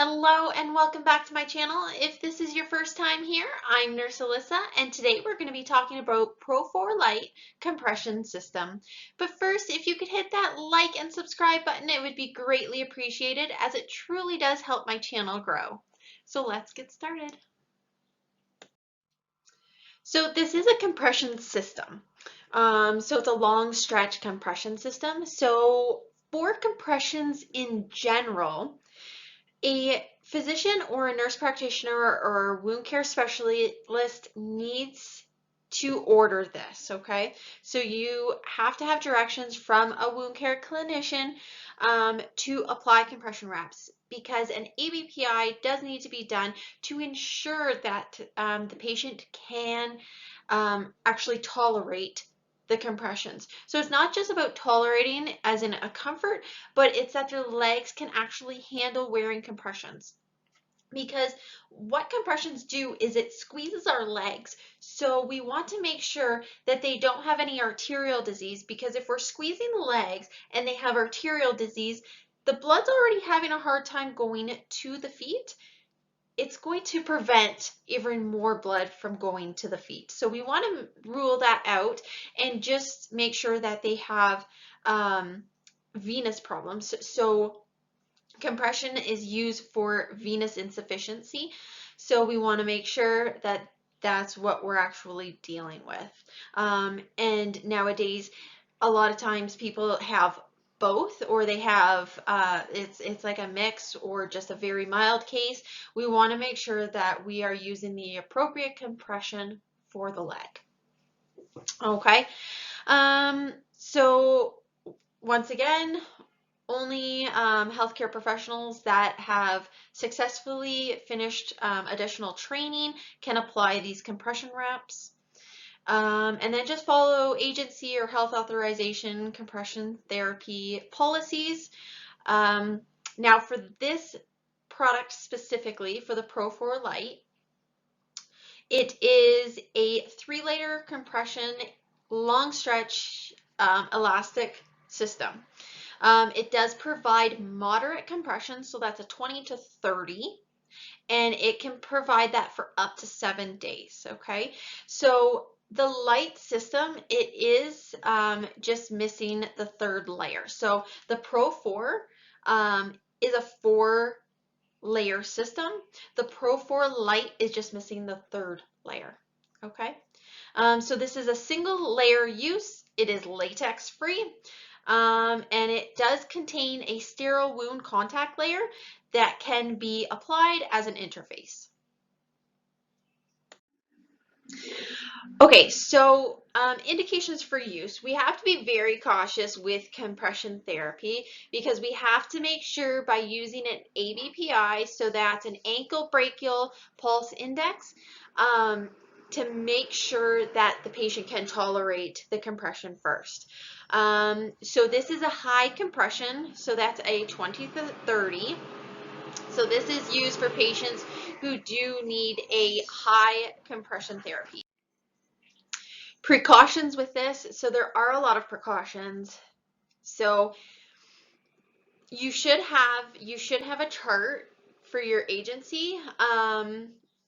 Hello and welcome back to my channel. If this is your first time here, I'm Nurse Alyssa, and today we're going to be talking about Profore Lite compression system. But first, if you could hit that like and subscribe button, it would be greatly appreciated as it truly does help my channel grow. So let's get started. So this is a compression system. So it's a long stretch compression system. So for compressions in general, a physician or a nurse practitioner or a wound care specialist needs to order this, okay? So you have to have directions from a wound care clinician to apply compression wraps because an ABPI does need to be done to ensure that the patient can actually tolerate the compressions. So it's not just about tolerating as in a comfort, but it's that their legs can actually handle wearing compressions. Because what compressions do is it squeezes our legs. So we want to make sure that they don't have any arterial disease, because if we're squeezing the legs and they have arterial disease, the blood's already having a hard time going to the feet. It's going to prevent even more blood from going to the feet. So we want to rule that out and just make sure that they have venous problems. So compression is used for venous insufficiency. So we want to make sure that that's what we're actually dealing with. And nowadays, a lot of times people have both, or they have it's like a mix or just a very mild case. We want to make sure that we are using the appropriate compression for the leg. Okay. So once again, only healthcare professionals that have successfully finished additional training can apply these compression wraps. And then just follow agency or health authorization compression therapy policies. Now for this product specifically, for the Profore Lite, it is a 3-layer compression long stretch elastic system. It does provide moderate compression, so that's a 20 to 30, and it can provide that for up to 7 days, okay? So the Lite system, it is just missing the 3rd layer. So the Profore is a 4-layer system. The Profore Lite is just missing the 3rd layer, okay? So this is a single layer use. It is latex free. And it does contain a sterile wound contact layer that can be applied as an interface. Okay, so indications for use. We have to be very cautious with compression therapy because we have to make sure by using an ABPI, so that's an ankle brachial pulse index, to make sure that the patient can tolerate the compression first. So this is a high compression, so that's a 20 to 30. So this is used for patients who do need a high compression therapy. Precautions with this, so there are a lot of precautions. So you should have a chart for your agency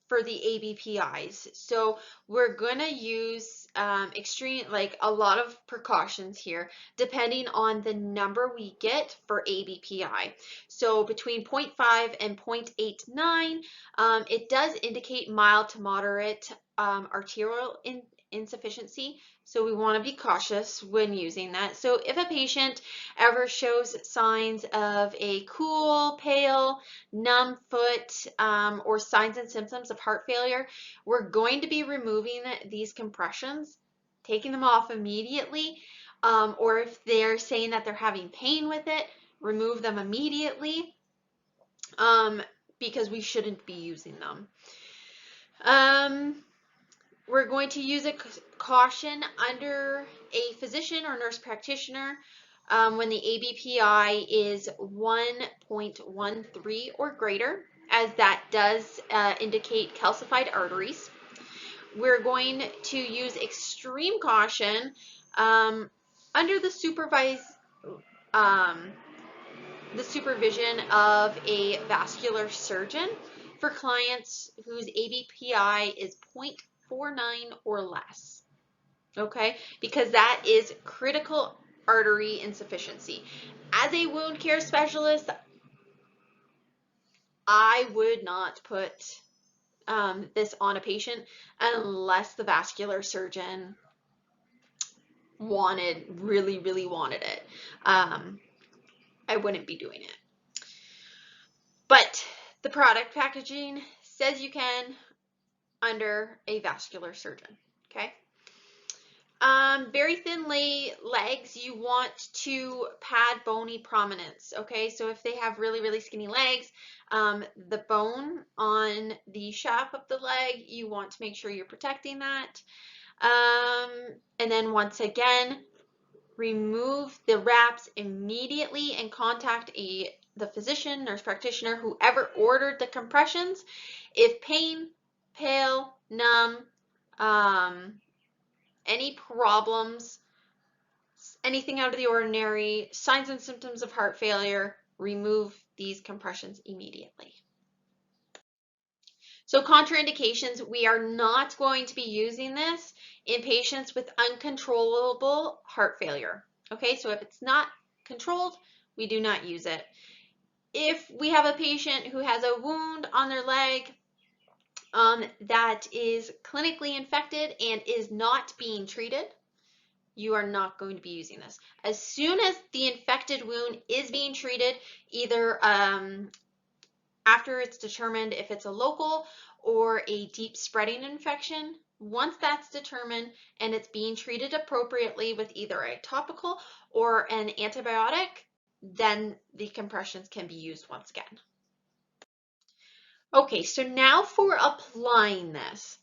for the ABPIs. So we're gonna use a lot of precautions here depending on the number we get for ABPI. So between 0.5 and 0.89, it does indicate mild to moderate arterial insufficiency. So we want to be cautious when using that. So if a patient ever shows signs of a cool, pale, numb foot, or signs and symptoms of heart failure, we're going to be removing these compressions, taking them off immediately, or if they're saying that they're having pain with it, remove them immediately, because we shouldn't be using them. We're going to use a caution under a physician or nurse practitioner when the ABPI is 1.13 or greater, as that does indicate calcified arteries. We're going to use extreme caution under the supervised the supervision of a vascular surgeon for clients whose ABPI is 0.49 or less. Okay, because that is critical artery insufficiency. As a wound care specialist, I would not put this on a patient unless the vascular surgeon really wanted it. I wouldn't be doing it. But the product packaging says you can under a vascular surgeon, okay? Very thin legs, you want to pad bony prominence, okay? So if they have really skinny legs, the bone on the shaft of the leg, you want to make sure you're protecting that. And then once again, remove the wraps immediately and contact the physician, nurse practitioner, whoever ordered the compressions. If pain, pale, numb, any problems, anything out of the ordinary, signs and symptoms of heart failure, remove these compressions immediately. So contraindications, we are not going to be using this in patients with uncontrollable heart failure. Okay, so if it's not controlled, we do not use it. If we have a patient who has a wound on their leg that is clinically infected and is not being treated, you are not going to be using this. As soon as the infected wound is being treated, either after it's determined if it's a local or a deep spreading infection, once that's determined and it's being treated appropriately with either a topical or an antibiotic, then the compressions can be used once again. Okay, so now for applying this,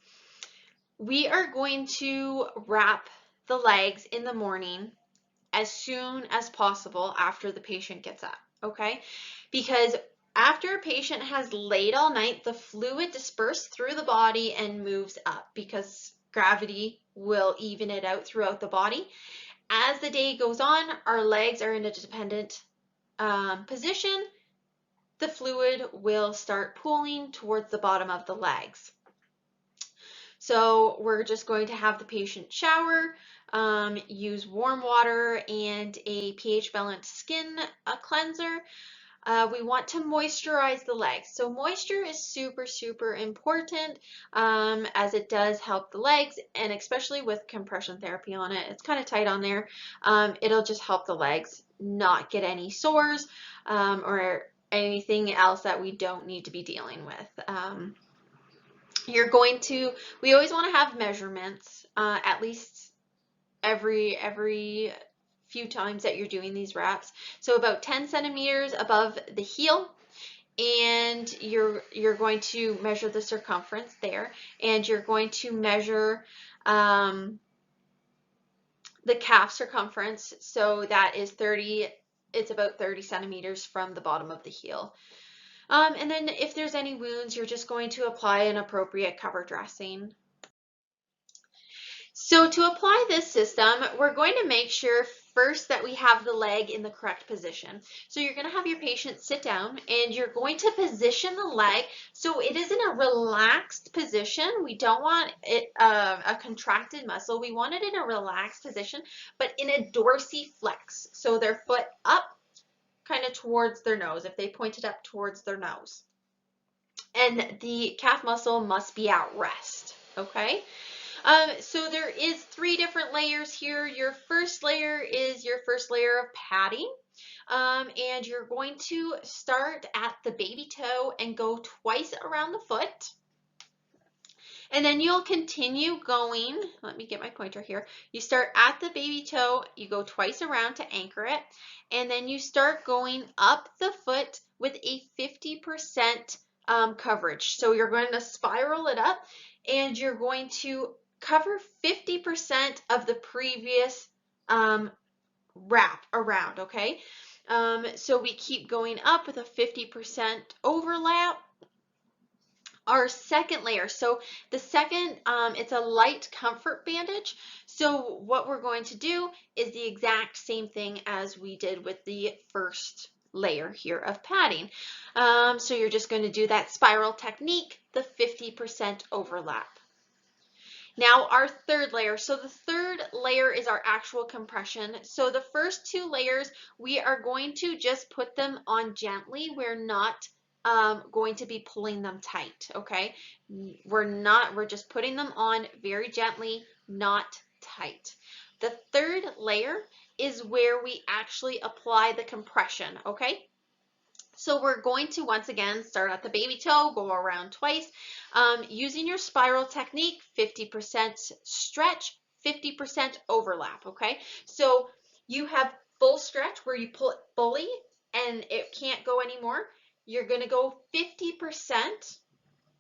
we are going to wrap the legs in the morning as soon as possible after the patient gets up, okay? Because after a patient has laid all night, the fluid disperses through the body and moves up because gravity will even it out throughout the body. As the day goes on, our legs are in a dependent position. The fluid will start pooling towards the bottom of the legs. So we're just going to have the patient shower, use warm water and a pH balanced skin cleanser. We want to moisturize the legs. So moisture is super important as it does help the legs, and especially with compression therapy on it, it's kind of tight on there. It'll just help the legs not get any sores or anything else that we don't need to be dealing with. We always want to have measurements at least every few times that you're doing these wraps. So about 10 centimeters above the heel, and you're going to measure the circumference there, and you're going to measure the calf circumference. So that is it's about 30 centimeters from the bottom of the heel. And then if there's any wounds, you're just going to apply an appropriate cover dressing. So to apply this system, we're going to make sure first that we have the leg in the correct position. So you're going to have your patient sit down and you're going to position the leg so it is in a relaxed position. We don't want it a contracted muscle. We want it in a relaxed position, but in a dorsiflex. So their foot up kind of towards their nose, if they pointed up towards their nose. And the calf muscle must be at rest, okay? So there is 3 different layers here. Your first layer is your first layer of padding. And you're going to start at the baby toe and go twice around the foot. And then you'll continue going, let me get my pointer here. You start at the baby toe, you go twice around to anchor it, and then you start going up the foot with a 50% coverage. So you're going to spiral it up and you're going to cover 50% of the previous wrap around, okay? So we keep going up with a 50% overlap. Our second layer, so the second, it's a light comfort bandage. So what we're going to do is the exact same thing as we did with the first layer here of padding. So you're just going to do that spiral technique, the 50% overlap. Now our third layer. So the third layer is our actual compression. So the first two layers, we are going to just put them on gently. We're not going to be pulling them tight, okay? We're just putting them on very gently, not tight. The third layer is where we actually apply the compression, okay? So we're going to, once again, start at the baby toe, go around twice, using your spiral technique, 50% stretch, 50% overlap, okay? So you have full stretch where you pull it fully and it can't go anymore. You're gonna go 50%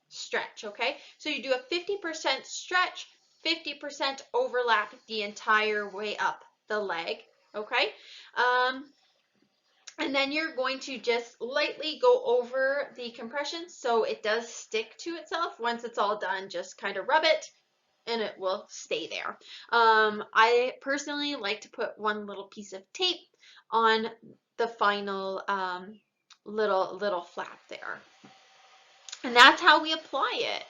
stretch, okay? So you do a 50% stretch, 50% overlap the entire way up the leg, okay? And then you're going to just lightly go over the compression so it does stick to itself. Once it's all done, just kind of rub it and it will stay there. I personally like to put one little piece of tape on the final little flap there. And that's how we apply it.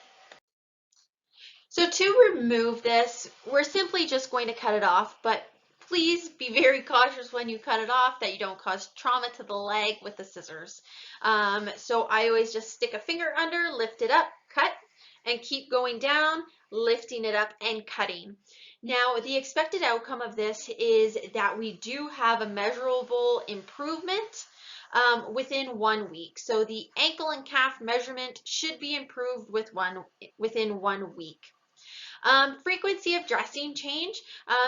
So to remove this, we're simply just going to cut it off, but please be very cautious when you cut it off that you don't cause trauma to the leg with the scissors. So I always just stick a finger under, lift it up, cut, and keep going down, lifting it up and cutting. Now, the expected outcome of this is that we do have a measurable improvement within 1 week. So the ankle and calf measurement should be improved within 1 week. Frequency of dressing change.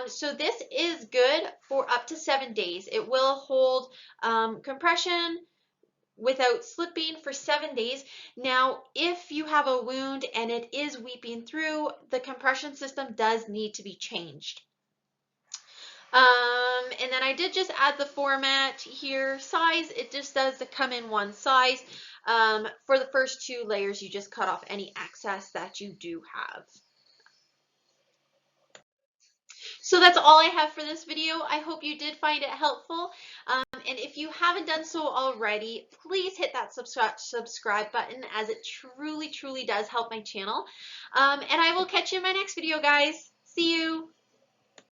So this is good for up to 7 days. It will hold compression without slipping for 7 days. Now, if you have a wound and it is weeping through, the compression system does need to be changed. And then I did just add the format here. Size, it just does come in one size. For the first 2 layers, you just cut off any excess that you do have. So that's all I have for this video. I hope you did find it helpful. And if you haven't done so already, please hit that subscribe button as it truly does help my channel. And I will catch you in my next video, guys. See you.